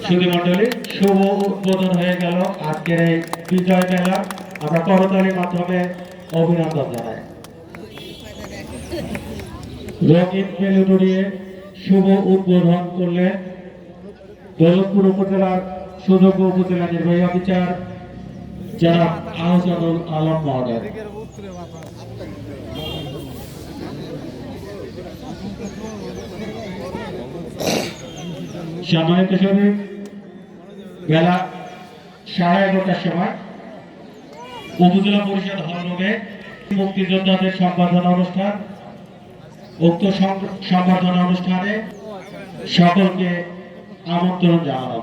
সুধীমণ্ডলী, শুভ উদ্বোধন হয়ে গেল আজকের এই বিজয় মেলা। আমরা করতালির মাধ্যমে অভিনন্দন জানাই। রঙিন বেলুন উড়িয়ে শুভ উদ্বোধন করলেন দৌলতপুর উপজেলার সুযোগ্য উপজেলা নির্বাহী অফিসার জনাব আহসানুল আলম মহোদয়। সম্মানিত সচিব, বেলা 11:30টার সময় উপজেলা পরিষদ হল রুমে মুক্তিযোদ্ধাদের সম্বর্ধনা অনুষ্ঠান। উক্ত সম্বর্ধনা অনুষ্ঠানে সকলকে আমন্ত্রণ জানানো।